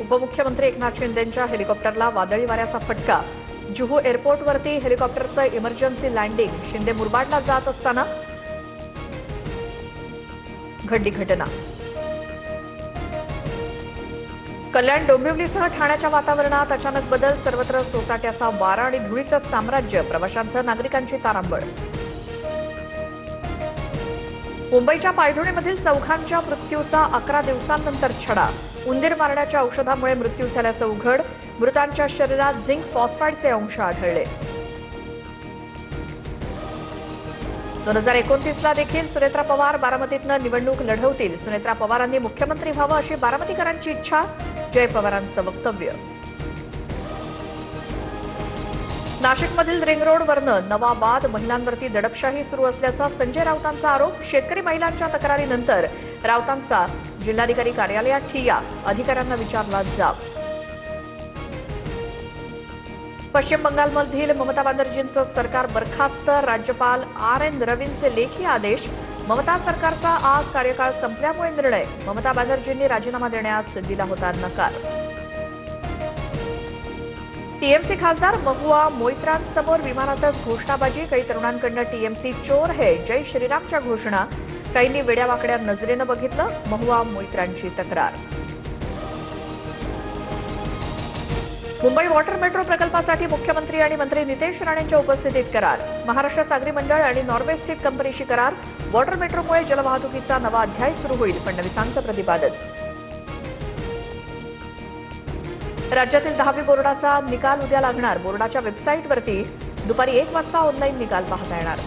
उपमुख्यमंत्री एकनाथ शिंदेंच्या हेलिकॉप्टरला वादळी वाऱ्याचा फटका. जुहू एअरपोर्टवरती हेलिकॉप्टरचं इमर्जन्सी लँडिंग. शिंदे मुरबाडला जात असताना घडली घटना. कल्याण डोंबिवलीसह ठाण्याच्या वातावरणात अचानक बदल. सर्वत्र सोसाट्याचा वारा आणि धुळीचं साम्राज्य. प्रवाशांसह नागरिकांची तारांबळ. मुंबईच्या पायधुणीमधील चौघांच्या मृत्यूचा 11 दिवसांनंतर छडा. उंदीर मारण्याच्या औषधामुळे मृत्यू झाल्याचं उघड. मृतांच्या शरीरात झिंक फॉस्फाईडचे अंश आढळले. 2029ला देखील सुनेत्रा पवार बारामतीतनं निवडणूक लढवतील. सुनेत्रा पवारांनी मुख्यमंत्री व्हावं अशी बारामतीकरांची इच्छा. जय पवारांचं वक्तव्य. नाशिकमधील रिंग रोडवरनं नवा वाद. महिलांवरती दडपशाही सुरू असल्याचा संजय राऊतांचा आरोप. शेतकरी महिलांच्या तक्रारीनंतर राऊतांचा जिल्हाधिकारी कार्यालयात ठिय्या. अधिकाऱ्यांना विचारला जाब. पश्चिम बंगालमधील ममता बॅनर्जींचं सरकार बरखास्त. राज्यपाल RN रवींचे लेखी आदेश. ममता सरकारचा आज कार्यकाळ संपल्यामुळे निर्णय. ममता बॅनर्जींनी राजीनामा देण्यास दिला होता नकार. टीएमसी खासदार महुआ मोइत्रांसमोर विमानातच घोषणाबाजी. काही तरुणांकडून टीएमसी चोर है जय श्रीरामच्या घोषणा. काहींनी वेड्यावाकड्या नजरेनं बघितलं. महुआ मोइत्रांची तक्रार. मुंबई वॉटर मेट्रो प्रकल्पासाठी मुख्यमंत्री आणि मंत्री नितेश राणेंच्या उपस्थितीत करार. महाराष्ट्र सागरी मंडळ आणि नॉर्वे स्थित कंपनीशी करार. वॉटर मेट्रोमुळे जलवाहतुकीचा नवा अध्याय सुरू होईल. फडणवीसांचं प्रतिपादन. राज्यातील 10वी बोर्डाचा निकाल उद्या लागणार. बोर्डाच्या वेबसाईटवरती दुपारी 1 वाजता ऑनलाईन निकाल पाहता येणार.